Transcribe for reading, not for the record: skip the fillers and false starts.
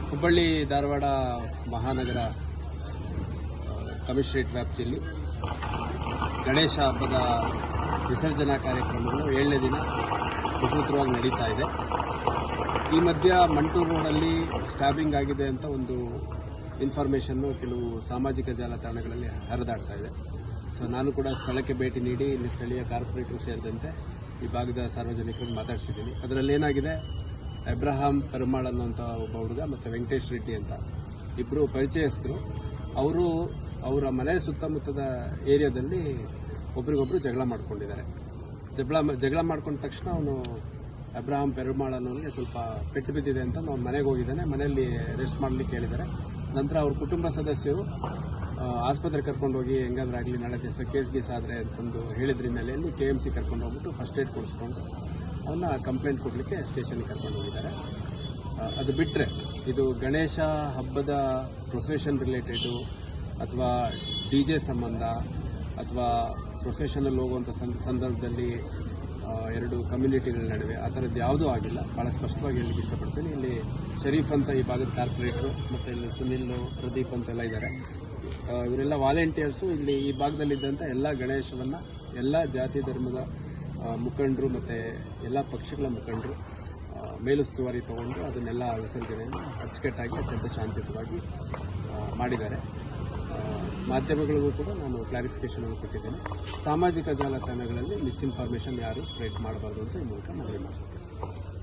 ಹುಬ್ಬಳ್ಳಿ ಧಾರವಾಡ ಮಹಾನಗರ ಕಮಿಷನರೇಟ್ ವ್ಯಾಪ್ತಿಯಲ್ಲಿ ಗಣೇಶ ಹಬ್ಬದ ವಿಸರ್ಜನಾ ಕಾರ್ಯಕ್ರಮಗಳು 7ನೇ ದಿನ ಸುಸೂತ್ರವಾಗಿ ನಡೀತಾ ಇದೆ. ಈ ಮಧ್ಯ ಮಂಟೂರು ರೋಡಲ್ಲಿ ಸ್ಟ್ಯಾಬಿಂಗ್ ಆಗಿದೆ ಅಂತ ಒಂದು ಇನ್ಫಾರ್ಮೇಷನ್ನು ಕೆಲವು ಸಾಮಾಜಿಕ ಜಾಲತಾಣಗಳಲ್ಲಿ ಹರಿದಾಡ್ತಾ ಇದೆ. ಸೊ ನಾನು ಕೂಡ ಸ್ಥಳಕ್ಕೆ ಭೇಟಿ ನೀಡಿ ಇಲ್ಲಿ ಸ್ಥಳೀಯ ಕಾರ್ಪೊರೇಟರ್ ಸೇರಿದಂತೆ ಈ ಭಾಗದ ಸಾರ್ವಜನಿಕರನ್ನು ಮಾತಾಡಿಸಿದ್ದೀನಿ. ಅದರಲ್ಲಿ ಏನಾಗಿದೆ, ಅಬ್ರಹಾಂ ಪೆರುಮಾಳ್ ಅನ್ನುವಂಥ ಒಬ್ಬ ಹುಡುಗ ಮತ್ತು ವೆಂಕಟೇಶ್ ರೆಡ್ಡಿ ಅಂತ ಇಬ್ಬರು ಪರಿಚಯಸ್ಥರು. ಅವರು ಅವರ ಮನೆ ಸುತ್ತಮುತ್ತದ ಏರಿಯಾದಲ್ಲಿ ಒಬ್ರಿಗೊಬ್ರು ಜಗಳ ಮಾಡ್ಕೊಂಡಿದ್ದಾರೆ. ಜಗಳ ಮಾಡ್ಕೊಂಡ ತಕ್ಷಣ ಅವನು ಅಬ್ರಹಾಂ ಪೆರುಮಾಳ್ ಅನ್ನೋನಿಗೆ ಸ್ವಲ್ಪ ಪೆಟ್ಟು ಬಿದ್ದಿದೆ ಅಂತ ಅವ್ನ ಮನೆಗೆ ಹೋಗಿದ್ದಾನೆ. ಮನೆಯಲ್ಲಿ ರೆಸ್ಟ್ ಮಾಡಲಿಕ್ಕೆ ಹೇಳಿದ್ದಾರೆ. ನಂತರ ಅವ್ರ ಕುಟುಂಬ ಸದಸ್ಯರು ಆಸ್ಪತ್ರೆಗೆ ಕರ್ಕೊಂಡೋಗಿ ಹೆಂಗಾದ್ರೂ ಆಗಲಿ ನಾಳೆ ದಿವಸ ಕೇಸ್ ಆದರೆ ಅಂತಂದು ಹೇಳಿದ್ರ ಹಿನ್ನೆಲೆಯಲ್ಲಿ KMC ಕರ್ಕೊಂಡು ಹೋಗ್ಬಿಟ್ಟು ಫಸ್ಟ್ ಏಡ್ ಕೊಡಿಸ್ಕೊಂಡು ಅವನ್ನ ಕಂಪ್ಲೇಂಟ್ ಕೊಡಲಿಕ್ಕೆ ಸ್ಟೇಷನ್ಗೆ ಕರ್ಕೊಂಡು ಹೋಗಿದ್ದಾರೆ. ಅದು ಬಿಟ್ಟರೆ ಇದು ಗಣೇಶ ಹಬ್ಬದ ಪ್ರೊಸೆಷನ್ ರಿಲೇಟೆಡು ಅಥವಾ DJ ಸಂಬಂಧ ಅಥವಾ ಪ್ರೊಸೆಷನಲ್ಲಿ ಹೋಗುವಂಥ ಸಂದರ್ಭದಲ್ಲಿ ಎರಡು ಕಮ್ಯುನಿಟಿಗಳ ನಡುವೆ ಆ ಥರದ್ದು ಯಾವುದೂ ಆಗಿಲ್ಲ. ಭಾಳ ಸ್ಪಷ್ಟವಾಗಿ ಹೇಳಲಿಕ್ಕೆ ಇಷ್ಟಪಡ್ತೀನಿ. ಇಲ್ಲಿ ಶರೀಫ್ ಅಂತ ಈ ಭಾಗದ ಕಾರ್ಪೊರೇಟ್ರು ಮತ್ತು ಇಲ್ಲಿ ಸುನಿಲ್, ಪ್ರದೀಪ್ ಅಂತೆಲ್ಲ ಇದ್ದಾರೆ. ಇವರೆಲ್ಲ ವಾಲಂಟಿಯರ್ಸು ಇಲ್ಲಿ ಈ ಭಾಗದಲ್ಲಿದ್ದಂಥ ಎಲ್ಲ ಗಣೇಶವನ್ನು ಎಲ್ಲ ಜಾತಿ ಧರ್ಮದ ಮುಖಂಡರು ಮತ್ತು ಎಲ್ಲ ಪಕ್ಷಗಳ ಮುಖಂಡರು ಮೇಲುಸ್ತುವಾರಿ ತಗೊಂಡು ಅದನ್ನೆಲ್ಲ ವಿಸರ್ಜನೆಯನ್ನು ಅಚ್ಚುಕಟ್ಟಾಗಿ ಅತ್ಯಂತ ಶಾಂತಿಯುತವಾಗಿ ಮಾಡಿದ್ದಾರೆ. ಮಾಧ್ಯಮಗಳಿಗೂ ಕೂಡ ನಾನು ಕ್ಲಾರಿಫಿಕೇಷನ್ ಅನ್ನು ಕೊಟ್ಟಿದ್ದೇನೆ. ಸಾಮಾಜಿಕ ಜಾಲತಾಣಗಳಲ್ಲಿ ಮಿಸ್ಇನ್ಫಾರ್ಮೇಷನ್ ಯಾರು ಸ್ಪ್ರೆಡ್ ಮಾಡಬಾರ್ದು ಅಂತ ಈ ಮೂಲಕ ಮನವಿ ಮಾಡ್ತೀನಿ.